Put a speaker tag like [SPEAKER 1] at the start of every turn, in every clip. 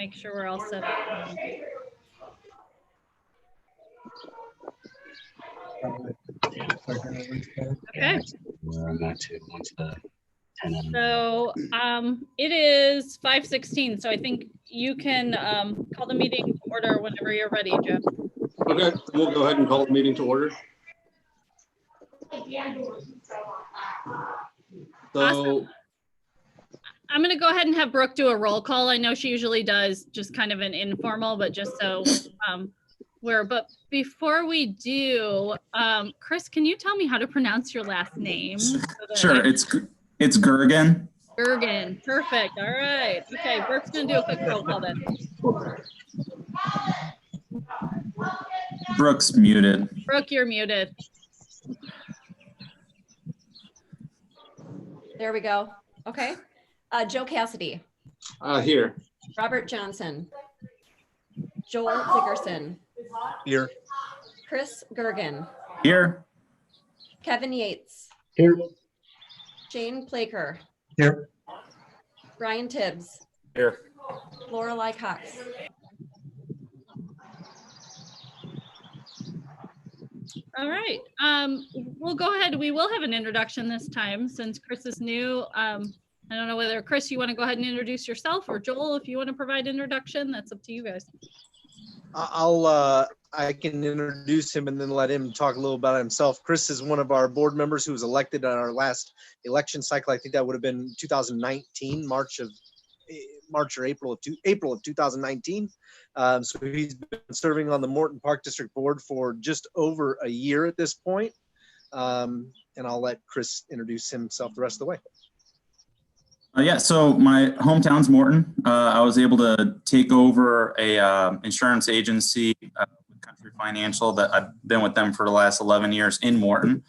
[SPEAKER 1] make sure we're all set up. Okay.
[SPEAKER 2] I'm not too once the 10.
[SPEAKER 1] So it is 5:16. So I think you can call the meeting to order whenever you're ready, Jeff.
[SPEAKER 3] Okay, we'll go ahead and call the meeting to order. So
[SPEAKER 1] Awesome. I'm going to go ahead and have Brooke do a roll call. I know she usually does just kind of an informal, but just so but before we do, Chris, can you tell me how to pronounce your last name?
[SPEAKER 4] Sure, it's Gergen.
[SPEAKER 1] Gergen, perfect. All right. Okay, Brooke's going to do a quick roll call then.
[SPEAKER 4] Brooke's muted.
[SPEAKER 1] Brooke, you're muted.
[SPEAKER 5] There we go. Okay. Joe Cassidy.
[SPEAKER 3] here.
[SPEAKER 5] Robert Johnson. Joel Dickerson.
[SPEAKER 6] Here.
[SPEAKER 5] Chris Gergen.
[SPEAKER 4] Here.
[SPEAKER 5] Kevin Yates.
[SPEAKER 2] Here.
[SPEAKER 5] Shane Plaker.
[SPEAKER 6] Here.
[SPEAKER 5] Brian Tibbs.
[SPEAKER 6] Here.
[SPEAKER 5] Lorelei Cox.
[SPEAKER 1] All right. We'll go ahead. We will have an introduction this time since Chris is new. I don't know whether, Chris, you want to go ahead and introduce yourself, or Joel, if you want to provide introduction, that's up to you guys.
[SPEAKER 6] I can introduce him and then let him talk a little about himself. Chris is one of our board members who was elected on our last election cycle. I think that would have been 2019, March or April of 2019. So he's been serving on the Morton Park District Board for just over a year at this point. And I'll let Chris introduce himself the rest of the way.
[SPEAKER 4] Yeah, so my hometown's Morton. I was able to take over a insurance agency, Country Financial, that I've been with them for the last 11 years in Morton.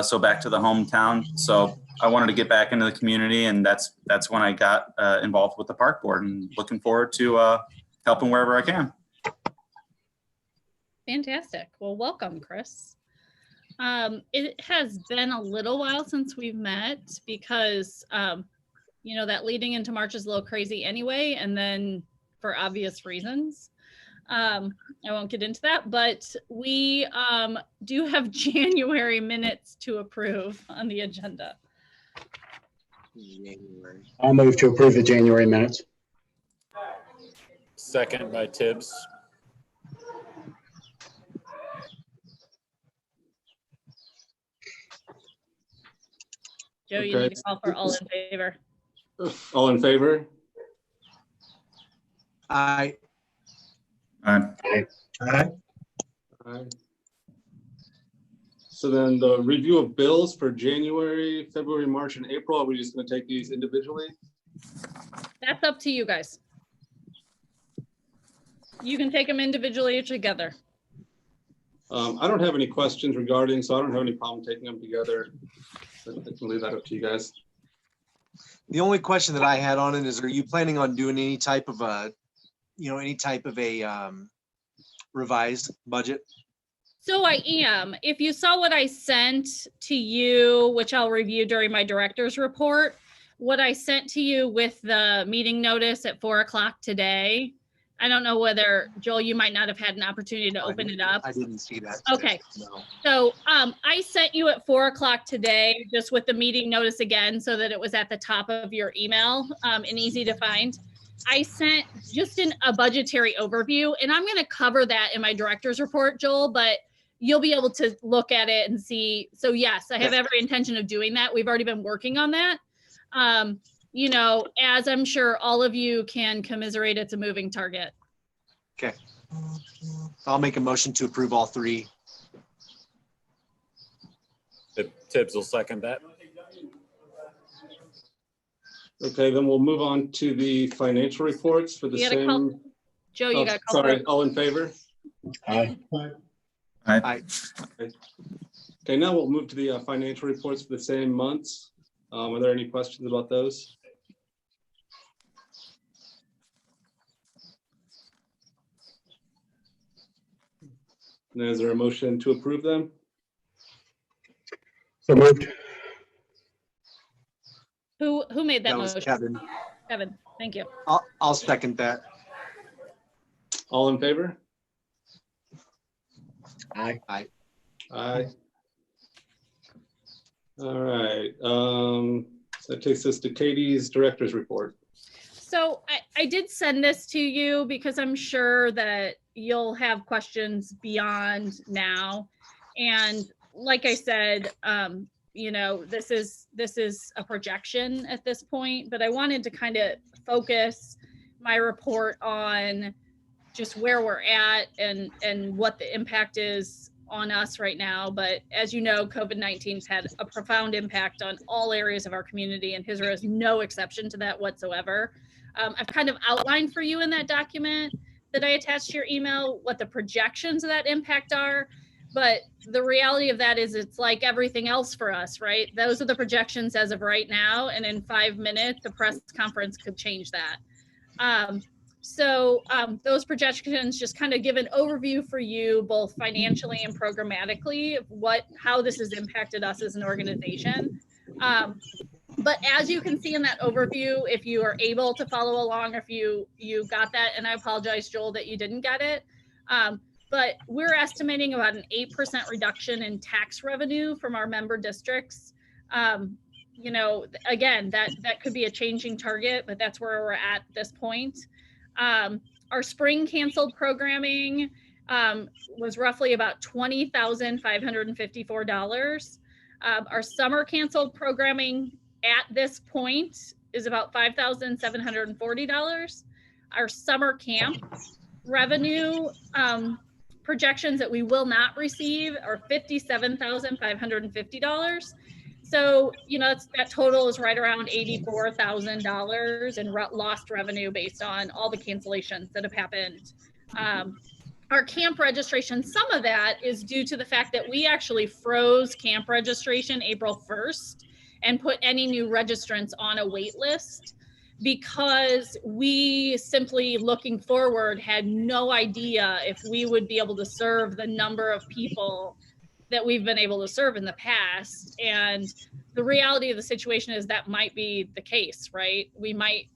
[SPEAKER 4] So back to the hometown. So I wanted to get back into the community, and that's when I got involved with the park board, and looking forward to helping wherever I can.
[SPEAKER 1] Fantastic. Well, welcome, Chris. It has been a little while since we've met because you know, that leading into March is a little crazy anyway, and then for obvious reasons. I won't get into that, but we do have January minutes to approve on the agenda.
[SPEAKER 2] I'll move to approve the January minutes.
[SPEAKER 7] Second by Tibbs.
[SPEAKER 1] Joe, you need to call for all in favor.
[SPEAKER 3] All in favor?
[SPEAKER 6] Aye.
[SPEAKER 4] Aye.
[SPEAKER 6] Aye.
[SPEAKER 3] Aye. So then the review of bills for January, February, March, and April, are we just going to take these individually?
[SPEAKER 1] That's up to you guys. You can take them individually or together.
[SPEAKER 3] I don't have any questions regarding, so I don't have any problem taking them together. I can leave that up to you guys.
[SPEAKER 6] The only question that I had on it is, are you planning on doing any type of a revised budget?
[SPEAKER 1] So I am. If you saw what I sent to you, which I'll review during my director's report, what I sent to you with the meeting notice at 4 o'clock today, I don't know whether, Joel, you might not have had an opportunity to open it up.
[SPEAKER 6] I didn't see that.
[SPEAKER 1] Okay.
[SPEAKER 6] No.
[SPEAKER 1] So I sent you at 4 o'clock today, just with the meeting notice again, so that it was at the top of your email and easy to find. I sent just a budgetary overview, and I'm going to cover that in my director's report, Joel, but you'll be able to look at it and see. So yes, I have every intention of doing that. We've already been working on that. You know, as I'm sure all of you can commiserate, it's a moving target.
[SPEAKER 6] Okay. I'll make a motion to approve all three.
[SPEAKER 7] Tibbs will second that.
[SPEAKER 3] Okay, then we'll move on to the financial reports for the same.
[SPEAKER 1] Joe, you got to call.
[SPEAKER 3] Sorry, all in favor?
[SPEAKER 2] Aye.
[SPEAKER 6] Aye.
[SPEAKER 3] Okay, now we'll move to the financial reports for the same months. Are there any questions about those? And is there a motion to approve them?
[SPEAKER 2] So moved.
[SPEAKER 1] Who made that
[SPEAKER 6] That was
[SPEAKER 1] motion?
[SPEAKER 6] Kevin.
[SPEAKER 1] Kevin, thank you.
[SPEAKER 6] I'll second that.
[SPEAKER 3] All in favor?
[SPEAKER 2] Aye.
[SPEAKER 3] Aye. All right. That takes us to Katie's director's report.
[SPEAKER 1] So I did send this to you because I'm sure that you'll have questions beyond now. And like I said, you know, this is a projection at this point, but I wanted to kind of focus my report on just where we're at and what the impact is on us right now. But as you know, COVID-19's had a profound impact on all areas of our community, and HISRA is no exception to that whatsoever. I've kind of outlined for you in that document that I attached to your email what the projections of that impact are. But the reality of that is it's like everything else for us, right? Those are the projections as of right now. And in 5 minutes, the press conference could change that. So those projections just kind of give an overview for you, both financially and programmatically, of how this has impacted us as an organization. But as you can see in that overview, if you are able to follow along, if you got that, and I apologize, Joel, that you didn't get it, but we're estimating about an 8% reduction in tax revenue from our member districts. You know, again, that could be a changing target, but that's where we're at this point. Our spring canceled programming was roughly about $20,554. Our summer canceled programming at this point is about $5,740. Our summer camp revenue projections that we will not receive are $57,550. So, you know, that total is right around $84,000 in lost revenue based on all the cancellations that have happened. Our camp registration, some of that is due to the fact that we actually froze camp registration April 1st and put any new registrants on a wait list because we simply, looking forward, had no idea if we would be able to serve the number of people that we've been able to serve in the past. And the reality of the situation is that might be the case, right? We might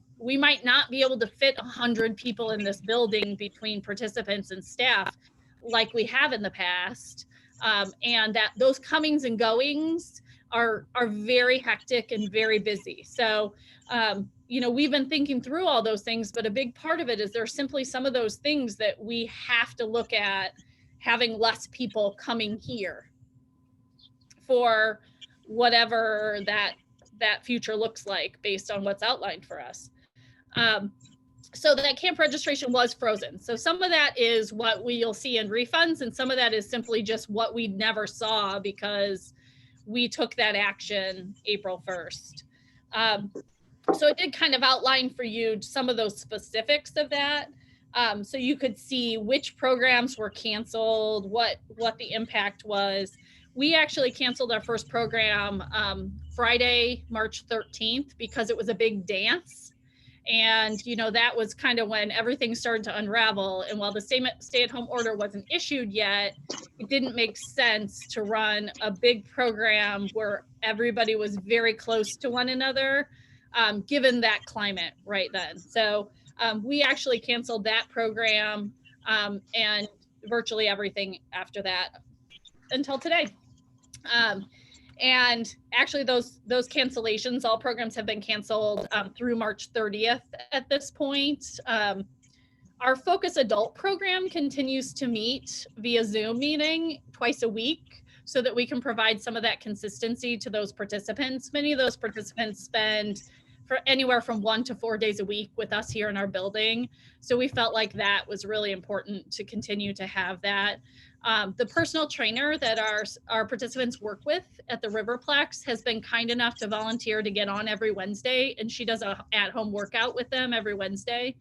[SPEAKER 1] not be able to fit 100 people in this building between participants and staff like we have in the past. And that those comings and goings are very hectic and very busy. So, you know, we've been thinking through all those things, but a big part of it is there's simply some of those things that we have to look at having less people coming here for whatever that future looks like based on what's outlined for us. So that camp registration was frozen. So some of that is what we'll see in refunds, and some of that is simply just what we never saw because we took that action April 1st. So it did kind of outline for you some of those specifics of that. So you could see which programs were canceled, what the impact was. We actually canceled our first program Friday, March 13th, because it was a big dance. And, you know, that was kind of when everything started to unravel. And while the stay-at-home order wasn't issued yet, it didn't make sense to run a big program where everybody was very close to one another, given that climate right then. So we actually canceled that program and virtually everything after that until today. And actually those cancellations, all programs have been canceled through March 30th at this point. Our Focus Adult program continues to meet via Zoom meeting twice a week so that we can provide some of that consistency to those participants. Many of those participants spend for anywhere from 1 to 4 days a week with us here in our building. So we felt like that was really important to continue to have that. The personal trainer that our participants work with at the Riverplex has been kind enough to volunteer to get on every Wednesday, and she does a at-home workout with them every Wednesday.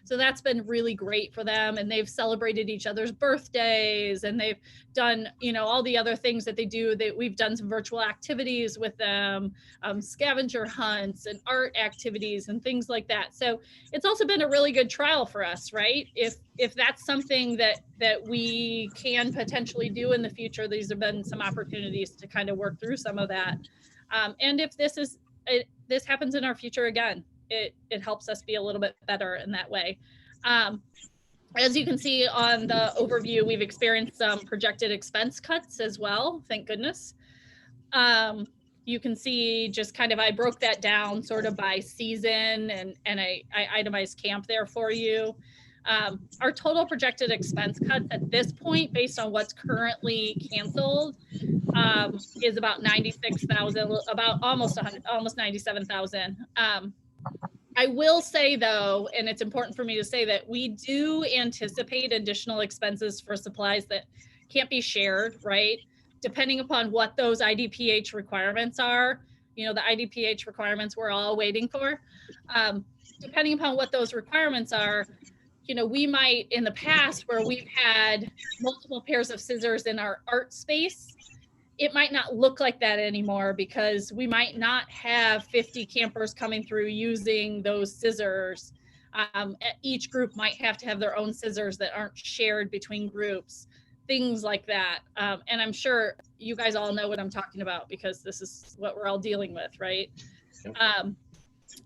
[SPEAKER 1] So that's been really great for them, and they've celebrated each other's birthdays, and they've done, you know, all the other things that they do. We've done some virtual activities with them, scavenger hunts and art activities and things like that. So it's also been a really good trial for us, right? If that's something that we can potentially do in the future, these have been some opportunities to kind of work through some of that. And if this happens in our future again, it helps us be a little bit better in that way. As you can see on the overview, we've experienced some projected expense cuts as well, thank goodness. You can see just kind of, I broke that down sort of by season, and I itemized camp there for you. Our total projected expense cuts at this point, based on what's currently canceled, is about 96,000, about almost 100, almost 97,000. I will say though, and it's important for me to say that we do anticipate additional expenses for supplies that can't be shared, right? Depending upon what those IDPH requirements are, you know, the IDPH requirements we're all waiting for. Depending upon what those requirements are, you know, we might, in the past where we've had multiple pairs of scissors in our art space, it might not look like that anymore because we might not have 50 campers coming through using those scissors. Each group might have to have their own scissors that aren't shared between groups, things like that. And I'm sure you guys all know what I'm talking about because this is what we're all dealing with, right?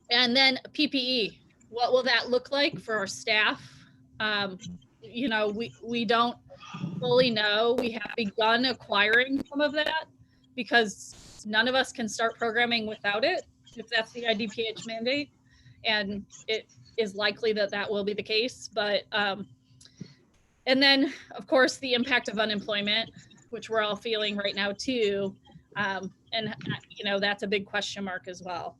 [SPEAKER 1] And then PPE, what will that look like for our staff? You know, we don't fully know. We have begun acquiring some of that because none of us can start programming without it, if that's the IDPH mandate. And it is likely that that will be the case. But, and then of course, the impact of unemployment, which we're all feeling right now too. And, you know, that's a big question mark as well.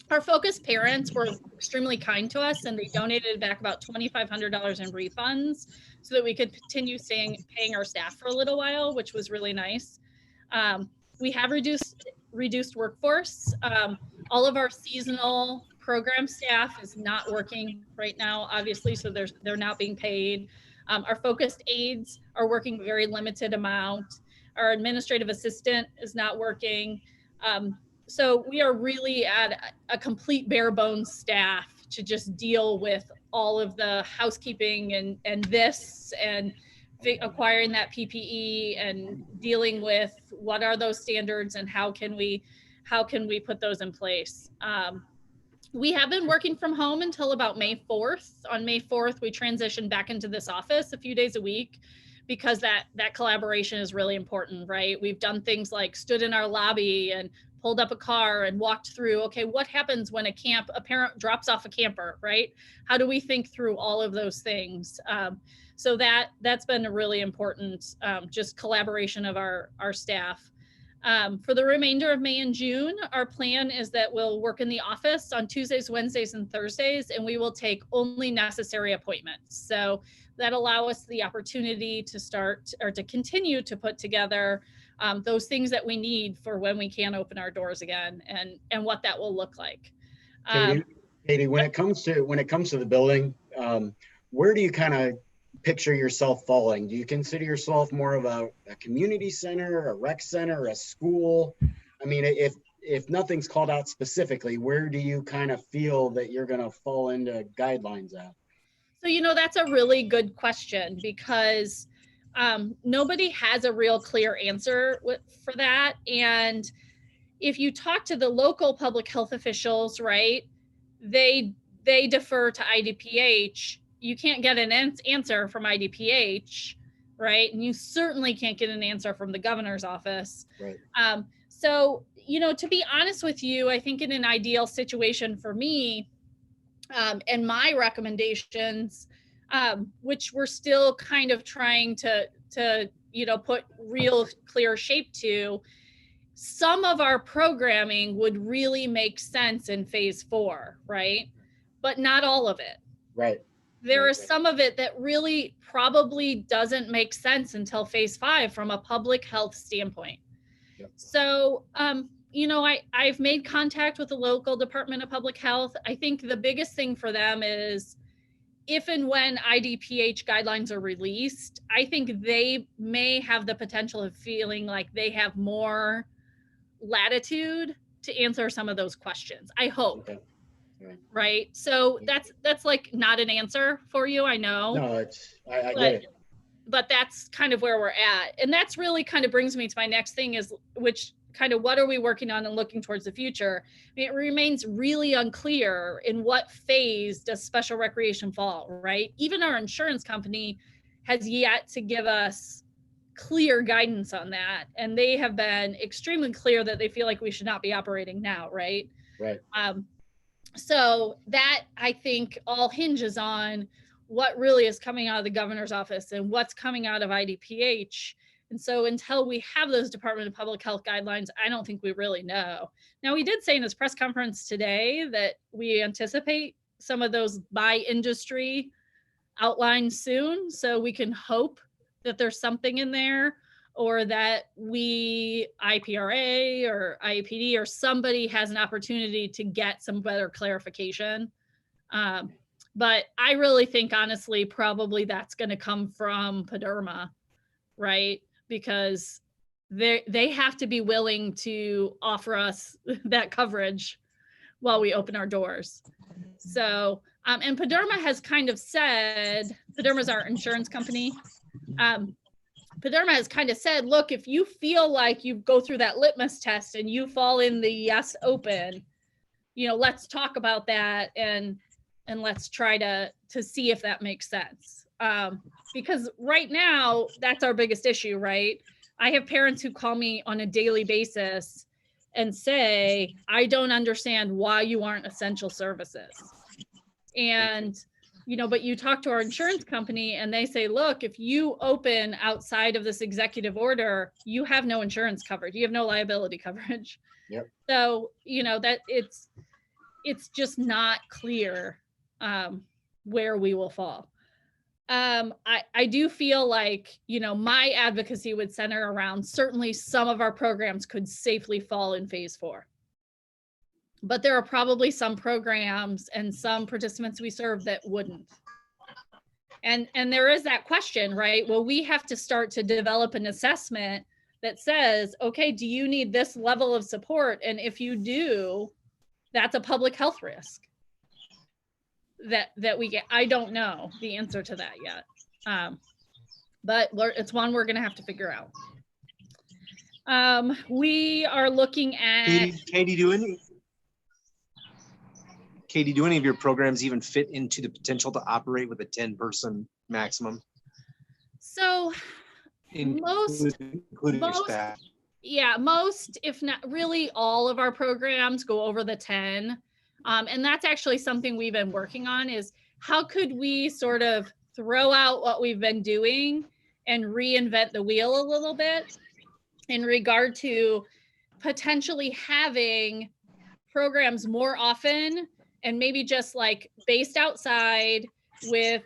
[SPEAKER 1] Our focused parents were extremely kind to us and they donated back about $2,500 in refunds so that we could continue paying our staff for a little while, which was really nice. We have reduced workforce. All of our seasonal program staff is not working right now, obviously, so they're not being paid. Our focused aides are working very limited amount. Our administrative assistant is not working. So we are really at a complete bare bones staff to just deal with all of the housekeeping and this and acquiring that PPE and dealing with what are those standards and how can we put those in place. We have been working from home until about May 4th. On May 4th, we transitioned back into this office a few days a week because that collaboration is really important, right? We've done things like stood in our lobby and pulled up a car and walked through, okay, what happens when a parent drops off a camper, right? How do we think through all of those things? So that's been a really important, just collaboration of our staff. For the remainder of May and June, our plan is that we'll work in the office on Tuesdays, Wednesdays, and Thursdays, and we will take only necessary appointments. So that allow us the opportunity to start or to continue to put together those things that we need for when we can open our doors again and what that will look like.
[SPEAKER 2] Katie, when it comes to the building, where do you kind of picture yourself falling? Do you consider yourself more of a community center, a rec center, a school? I mean, if nothing's called out specifically, where do you kind of feel that you're going to fall into guidelines at?
[SPEAKER 1] So, you know, that's a really good question because nobody has a real clear answer for that. And if you talk to the local public health officials, right, they defer to IDPH. You can't get an answer from IDPH, right? And you certainly can't get an answer from the governor's office.
[SPEAKER 2] Right.
[SPEAKER 1] So, you know, to be honest with you, I think in an ideal situation for me, and my recommendations, which we're still kind of trying to you know, put real clear shape to, some of our programming would really make sense in phase 4, right? But not all of it.
[SPEAKER 2] Right.
[SPEAKER 1] There is some of it that really probably doesn't make sense until phase 5 from a public health standpoint.
[SPEAKER 2] Yep.
[SPEAKER 1] So, you know, I've made contact with the local Department of Public Health. I think the biggest thing for them is if and when IDPH guidelines are released, I think they may have the potential of feeling like they have more latitude to answer some of those questions. I hope.
[SPEAKER 2] Okay.
[SPEAKER 1] Right. So that's like not an answer for you, I know.
[SPEAKER 2] No, I get it.
[SPEAKER 1] But that's kind of where we're at. And that's really kind of brings me to my next thing is, which kind of what are we working on and looking towards the future, I mean, it remains really unclear in what phase does special recreation fall, right? Even our insurance company has yet to give us clear guidance on that. And they have been extremely clear that they feel like we should not be operating now, right?
[SPEAKER 2] Right.
[SPEAKER 1] So that, I think, all hinges on what really is coming out of the governor's office and what's coming out of IDPH. And so until we have those Department of Public Health guidelines, I don't think we really know. Now, we did say in this press conference today that we anticipate some of those by industry outlined soon. So we can hope that there's something in there, or that we, IPRA or IAPD or somebody has an opportunity to get some better clarification. But I really think, honestly, probably that's going to come from PDERMA, right? Because they have to be willing to offer us that coverage while we open our doors. So, and PDERMA has kind of said, PDERMA is our insurance company. PDERMA has kind of said, look, if you feel like you go through that litmus test and you fall in the yes open, you know, let's talk about that and let's try to see if that makes sense. Because right now, that's our biggest issue, right? I have parents who call me on a daily basis and say, I don't understand why you aren't essential services. And, you know, but you talk to our insurance company and they say, look, if you open outside of this executive order, you have no insurance coverage. You have no liability coverage.
[SPEAKER 2] Yep.
[SPEAKER 1] So, you know, that it's just not clear where we will fall. I do feel like, you know, my advocacy would center around certainly some of our programs could safely fall in phase 4. But there are probably some programs and some participants we serve that wouldn't. And there is that question, right? Well, we have to start to develop an assessment that says, okay, do you need this level of support? And if you do, that's a public health risk that we get. I don't know the answer to that yet. But it's one we're going to have to figure out. We are looking at...
[SPEAKER 6] Katie, do any of your programs even fit into the potential to operate with a 10-person maximum?
[SPEAKER 1] So most,
[SPEAKER 6] including your staff.
[SPEAKER 1] Yeah, most, if not really all of our programs go over the 10. And that's actually something we've been working on, is how could we sort of throw out what we've been doing and reinvent the wheel a little bit in regard to potentially having programs more often and maybe just like based outside with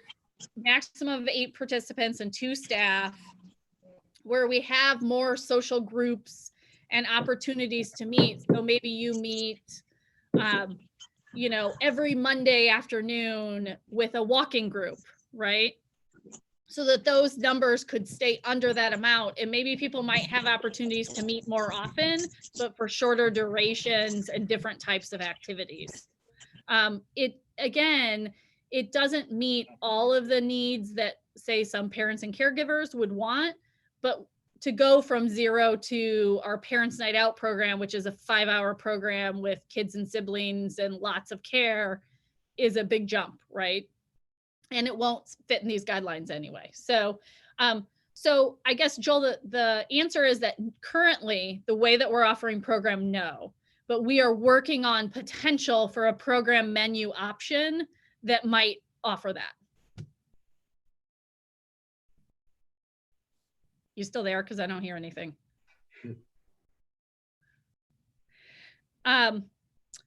[SPEAKER 1] maximum of 8 participants and 2 staff, where we have more social groups and opportunities to meet. So maybe you meet, you know, every Monday afternoon with a walking group, right? So that those numbers could stay under that amount. And maybe people might have opportunities to meet more often, but for shorter durations and different types of activities. It doesn't meet all of the needs that, say, some parents and caregivers would want, but to go from 0 to our Parents Night Out program, which is a 5-hour program with kids and siblings and lots of care, is a big jump, right? And it won't fit in these guidelines anyway. So I guess, Joel, the answer is that currently the way that we're offering program, no, but we are working on potential for a program menu option that might offer that. You still there? Because I don't hear anything.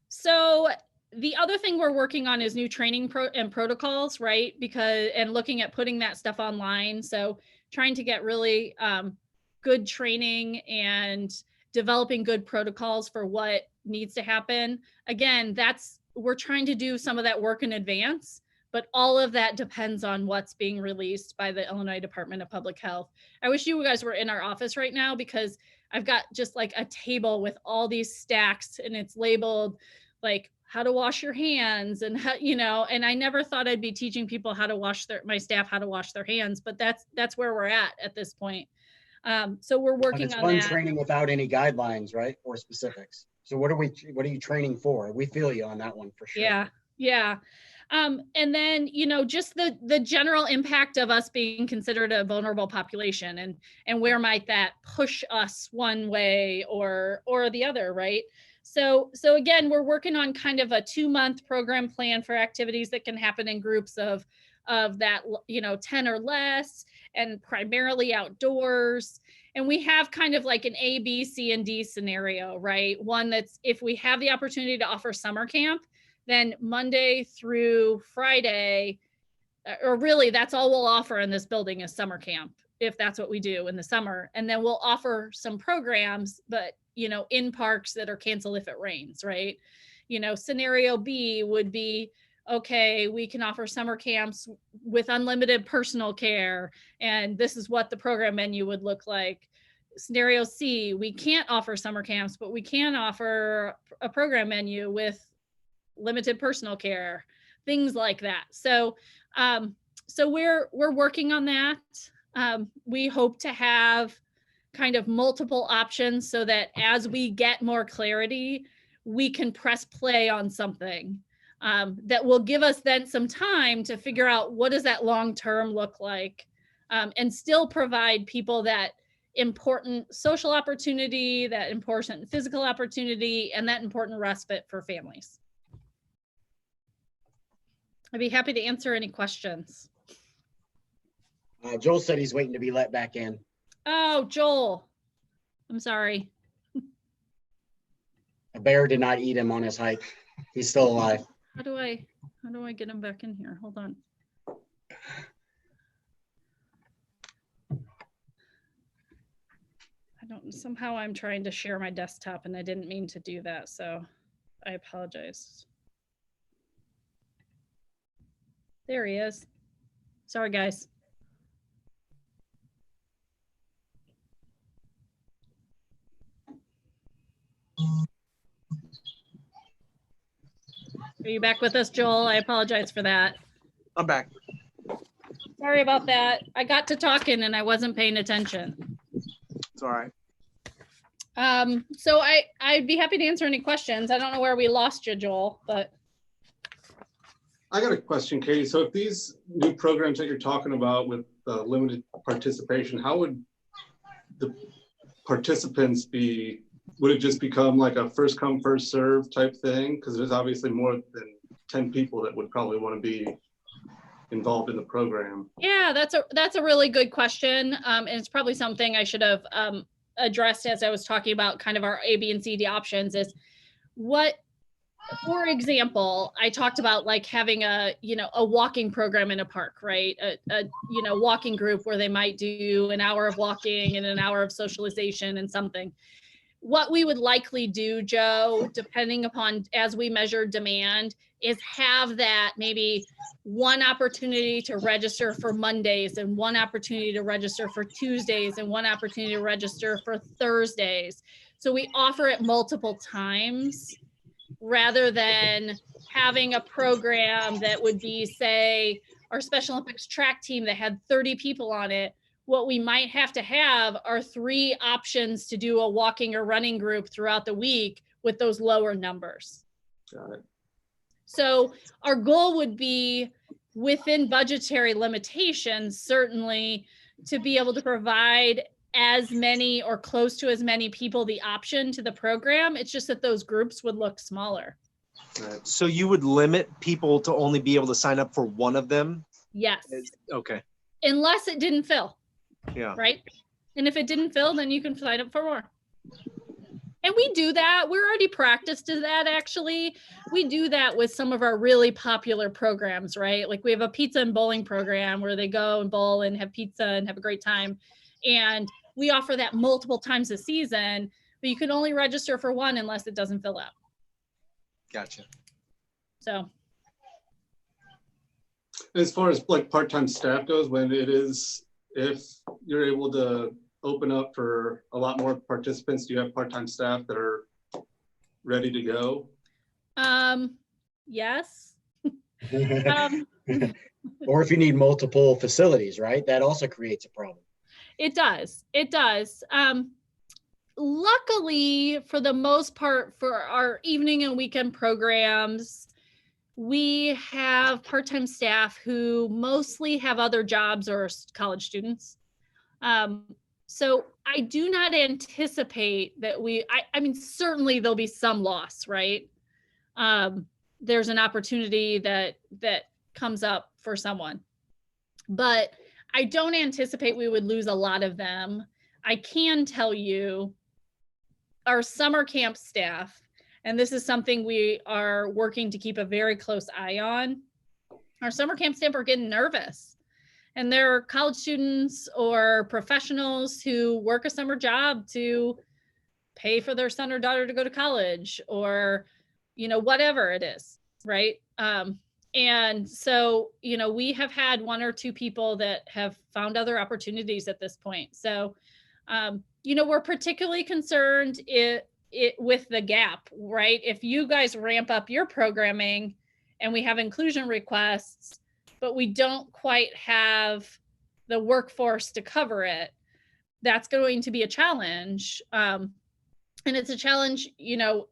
[SPEAKER 1] So the other thing we're working on is new training and protocols, right? And looking at putting that stuff online. So trying to get really good training and developing good protocols for what needs to happen. Again, we're trying to do some of that work in advance, but all of that depends on what's being released by the Illinois Department of Public Health. I wish you guys were in our office right now, because I've got just like a table with all these stacks and it's labeled like how to wash your hands and how, you know, and I never thought I'd be teaching people how to wash my staff how to wash their hands, but that's where we're at this point. So we're
[SPEAKER 2] But
[SPEAKER 1] working
[SPEAKER 2] it's
[SPEAKER 1] on
[SPEAKER 2] fun
[SPEAKER 1] that.
[SPEAKER 2] training without any guidelines, right? Or specifics. So what are you training for? We feel you on that one for sure.
[SPEAKER 1] Yeah, yeah. And then, you know, just the general impact of us being considered a vulnerable population, and where might that push us one way or the other, right? So again, we're working on kind of a 2-month program plan for activities that can happen in groups of that, you know, 10 or less, and primarily outdoors. And we have kind of like an A, B, C, and D scenario, right? One that's, if we have the opportunity to offer summer camp, then Monday through Friday, or really that's all we'll offer in this building is summer camp, if that's what we do in the summer. And then we'll offer some programs, but, you know, in parks that are canceled if it rains, right? You know, scenario B would be, okay, we can offer summer camps with unlimited personal care, and this is what the program menu would look like. Scenario C, we can't offer summer camps, but we can offer a program menu with limited personal care, things like that. So we're working on that. We hope to have kind of multiple options so that as we get more clarity, we can press play on something that will give us then some time to figure out what does that long term look like, and still provide people that important social opportunity, that important physical opportunity, and that important respite for families. I'd be happy to answer any questions.
[SPEAKER 2] Joel said he's waiting to be let back in.
[SPEAKER 1] Oh, Joel, I'm sorry.
[SPEAKER 2] A bear did not eat him on his hike. He's still alive.
[SPEAKER 1] How do I get him back in here? Hold on. Somehow I'm trying to share my desktop and I didn't mean to do that, so I apologize. There he is. Sorry, guys. Are you back with us, Joel? I apologize for that.
[SPEAKER 6] I'm back.
[SPEAKER 1] Sorry about that. I got to talking and I wasn't paying attention.
[SPEAKER 6] It's all right.
[SPEAKER 1] So I'd be happy to answer any questions. I don't know where we lost you, Joel, but.
[SPEAKER 3] I got a question, Katie. So if these new programs that you're talking about with limited participation, how would the participants be? Would it just become like a first come, first serve type thing? Because there's obviously more than 10 people that would probably want to be involved in the program.
[SPEAKER 1] Yeah, that's a really good question. And it's probably something I should have addressed as I was talking about kind of our A, B, and C, D options is what, for example, I talked about like having a walking program in a park, right? A walking group where they might do an hour of walking and an hour of socialization and something. What we would likely do, Joe, depending upon as we measure demand, is have that maybe one opportunity to register for Mondays and one opportunity to register for Tuesdays and one opportunity to register for Thursdays. So we offer it multiple times rather than having a program that would be, say, our Special Olympics track team that had 30 people on it. What we might have to have are 3 options to do a walking or running group throughout the week with those lower numbers.
[SPEAKER 3] Got it.
[SPEAKER 1] So our goal would be within budgetary limitations, certainly, to be able to provide as many or close to as many people the option to the program. It's just that those groups would look smaller.
[SPEAKER 3] Right.
[SPEAKER 6] So you would limit people to only be able to sign up for one of them?
[SPEAKER 1] Yes.
[SPEAKER 6] Okay.
[SPEAKER 1] Unless it didn't fill.
[SPEAKER 6] Yeah.
[SPEAKER 1] Right. And if it didn't fill, then you can sign up for more. And we do that. We're already practiced to that, actually. We do that with some of our really popular programs, right? Like we have a pizza and bowling program where they go and bowl and have pizza and have a great time. And we offer that multiple times a season, but you can only register for one unless it doesn't fill out.
[SPEAKER 6] Gotcha.
[SPEAKER 1] So.
[SPEAKER 3] As far as like part-time staff goes, if you're able to open up for a lot more participants, do you have part-time staff that are ready to go?
[SPEAKER 1] Yes.
[SPEAKER 2] Or if you need multiple facilities, right? That also creates a problem.
[SPEAKER 1] It does. It does. Luckily, for the most part, for our evening and weekend programs, we have part-time staff who mostly have other jobs or college students. So I do not anticipate that I mean, certainly there'll be some loss, right? There's an opportunity that comes up for someone, but I don't anticipate we would lose a lot of them. I can tell you our summer camp staff, and this is something we are working to keep a very close eye on. Our summer camp staff are getting nervous, and they're college students or professionals who work a summer job to pay for their son or daughter to go to college, or, you know, whatever it is, right? And so, you know, we have had one or two people that have found other opportunities at this point. So, you know, we're particularly concerned with the gap, right? If you guys ramp up your programming and we have inclusion requests, but we don't quite have the workforce to cover it, that's going to be a challenge. And it's a challenge, you know,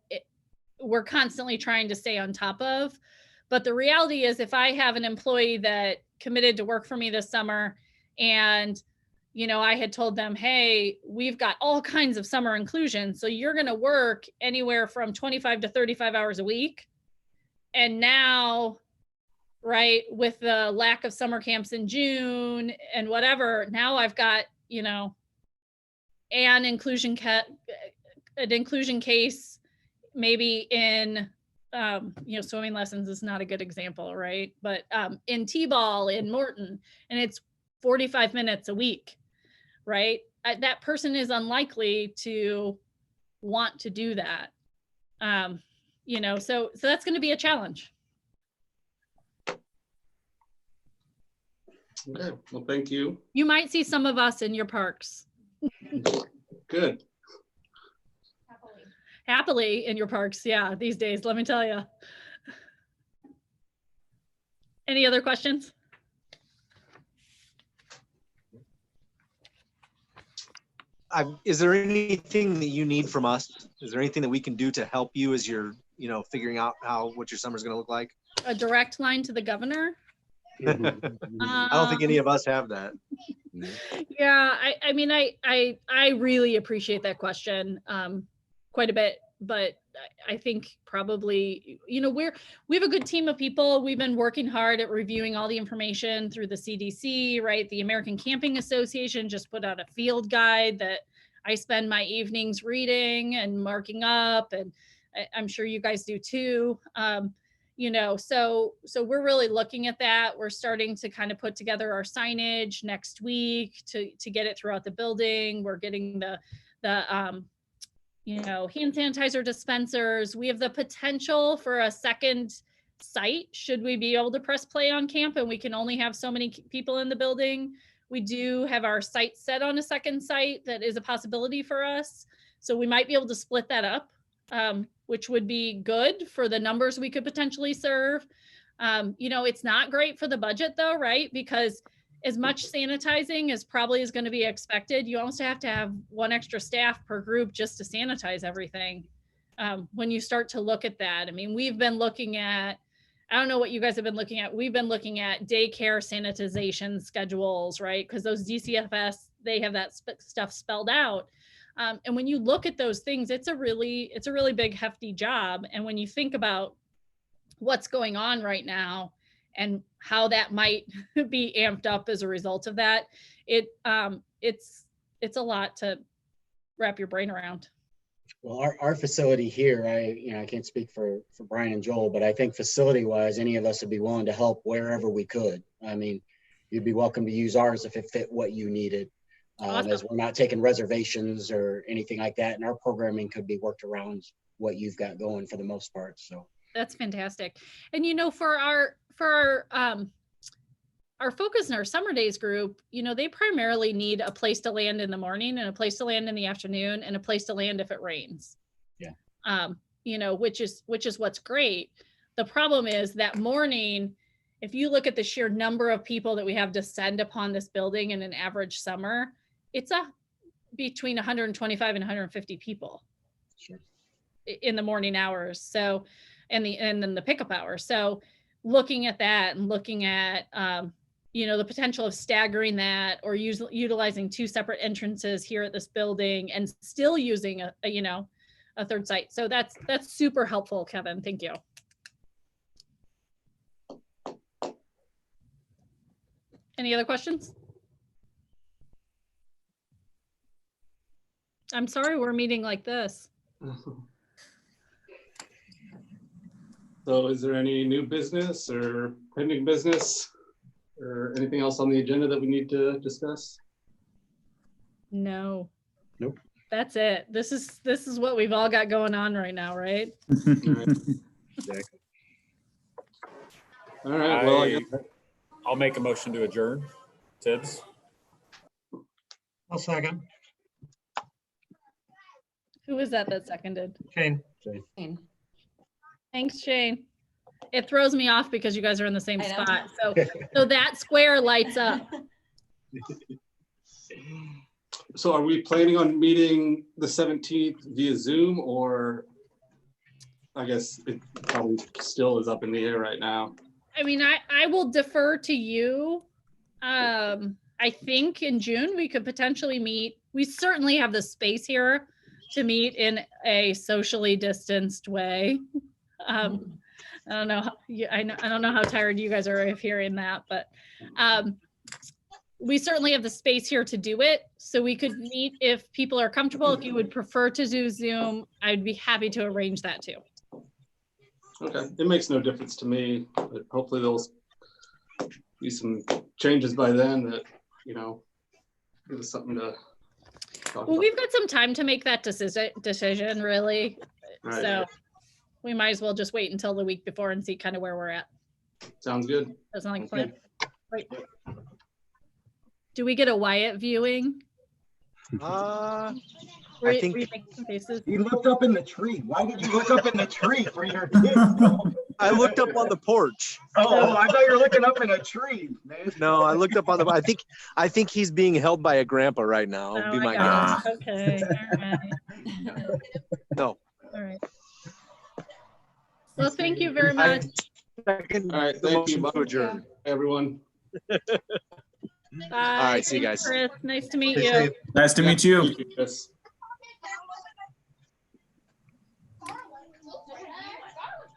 [SPEAKER 1] we're constantly trying to stay on top of. But the reality is, if I have an employee that committed to work for me this summer, and, you know, I had told them, hey, we've got all kinds of summer inclusion, so you're going to work anywhere from 25 to 35 hours a week. And now, right, with the lack of summer camps in June and whatever, now I've got, you know, an inclusion case maybe in, you know, swimming lessons is not a good example, right? But in T-ball in Morton, and it's 45 minutes a week, right? That person is unlikely to want to do that. You know, so that's going to be a challenge.
[SPEAKER 3] Okay, well, thank you.
[SPEAKER 1] You might see some of us in your parks.
[SPEAKER 3] Good.
[SPEAKER 1] Happily in your parks, yeah, these days, let me tell you. Any other questions?
[SPEAKER 6] Is there anything that you need from us? Is there anything that we can do to help you as you're, you know, figuring out what your summer's going to look like?
[SPEAKER 1] A direct line to the governor?
[SPEAKER 6] I don't think any of us have that.
[SPEAKER 1] Yeah, I mean, I really appreciate that question quite a bit, but I think probably, you know, we have a good team of people. We've been working hard at reviewing all the information through the CDC, right? The American Camping Association just put out a field guide that I spend my evenings reading and marking up, and I'm sure you guys do too. You know, so we're really looking at that. We're starting to kind of put together our signage next week to get it throughout the building. We're getting the you know, hand sanitizer dispensers. We have the potential for a second site should we be able to press play on camp and we can only have so many people in the building. We do have our site set on a second site that is a possibility for us. So we might be able to split that up, which would be good for the numbers we could potentially serve. You know, it's not great for the budget though, right? Because as much sanitizing as probably is going to be expected, you also have to have one extra staff per group just to sanitize everything. When you start to look at that, I mean, we've been looking at, I don't know what you guys have been looking at. We've been looking at daycare sanitization schedules, right? Because those DCFS, they have that stuff spelled out. And when you look at those things, it's a really big, hefty job. And when you think about what's going on right now and how that might be amped up as a result of that, it's a lot to wrap your brain around.
[SPEAKER 2] Well, our facility here, I can't speak for Brian and Joel, but I think facility wise, any of us would be willing to help wherever we could. I mean, you'd be welcome to use ours if it fit what you needed.
[SPEAKER 1] Awesome.
[SPEAKER 2] As we're not taking reservations or anything like that, and our programming could be worked around what you've got going for the most part. So
[SPEAKER 1] that's fantastic. And you know, for our Focus in our Summer Days group, you know, they primarily need a place to land in the morning and a place to land in the afternoon and a place to land if it rains.
[SPEAKER 2] Yeah.
[SPEAKER 1] You know, which is what's great. The problem is that morning, if you look at the sheer number of people that we have descend upon this building in an average summer, it's between 125 and 150 people
[SPEAKER 2] Sure.
[SPEAKER 1] in the morning hours. So, and then the pickup hours. So looking at that and looking at, the potential of staggering that or utilizing 2 separate entrances here at this building and still using a third site. So that's super helpful, Kevin. Thank you. Any other questions? I'm sorry we're meeting like this.
[SPEAKER 3] So is there any new business or pending business or anything else on the agenda that we need to discuss?
[SPEAKER 1] No.
[SPEAKER 2] Nope.
[SPEAKER 1] That's it. This is what we've all got going on right now, right?
[SPEAKER 2] Exactly.
[SPEAKER 3] All right, well,
[SPEAKER 7] I'll make a motion to adjourn. Tibbs?
[SPEAKER 8] I'll second.
[SPEAKER 1] Who was that seconded?
[SPEAKER 8] Shane.
[SPEAKER 5] Shane.
[SPEAKER 1] Thanks, Shane. It throws me off because you guys are in the same
[SPEAKER 5] I know.
[SPEAKER 1] spot. So that square lights up.
[SPEAKER 3] so are we planning on meeting the 17th via Zoom, or I guess it probably still is up in the air right now?
[SPEAKER 1] I mean, I will defer to you. I think in June we could potentially meet. We certainly have the space here to meet in a socially distanced way. I don't know. I don't know how tired you guys are of hearing that, but we certainly have the space here to do it. So we could meet if people are comfortable. If you would prefer to do Zoom, I'd be happy to arrange that too.
[SPEAKER 3] Okay, it makes no difference to me, but hopefully there'll be some changes by then that, give us something to talk
[SPEAKER 1] Well,
[SPEAKER 3] about.
[SPEAKER 1] we've got some time to make that decision really.
[SPEAKER 3] Right.
[SPEAKER 1] So we might as well just wait until the week before and see kind of where we're at.
[SPEAKER 3] Sounds good.
[SPEAKER 1] Doesn't like a
[SPEAKER 3] Okay.
[SPEAKER 1] plan. Right. Do we get a Wyatt viewing?
[SPEAKER 6] I think-
[SPEAKER 1] Were you making some faces?
[SPEAKER 2] You looked up in the tree. Why did you look up in the tree for your kids?
[SPEAKER 6] I looked up on the porch.
[SPEAKER 2] Oh, I thought you were looking up in a tree, man.
[SPEAKER 6] No, I looked up on the. I think he's being held by a grandpa right now.
[SPEAKER 1] Oh,
[SPEAKER 6] Be
[SPEAKER 1] I
[SPEAKER 6] my
[SPEAKER 1] got
[SPEAKER 6] guess.
[SPEAKER 1] it. Okay. All right.
[SPEAKER 6] No.
[SPEAKER 1] All right. Well, thank you very much.
[SPEAKER 3] All right, thank you,
[SPEAKER 6] To
[SPEAKER 3] Bob.
[SPEAKER 6] adjourn.
[SPEAKER 3] Everyone.
[SPEAKER 1] Bye.
[SPEAKER 6] right, see you
[SPEAKER 1] Thanks,
[SPEAKER 6] guys.
[SPEAKER 1] Chris. Nice to meet
[SPEAKER 8] Stay
[SPEAKER 1] you.
[SPEAKER 8] safe.
[SPEAKER 4] Nice to meet you.
[SPEAKER 3] Thank you, Chris.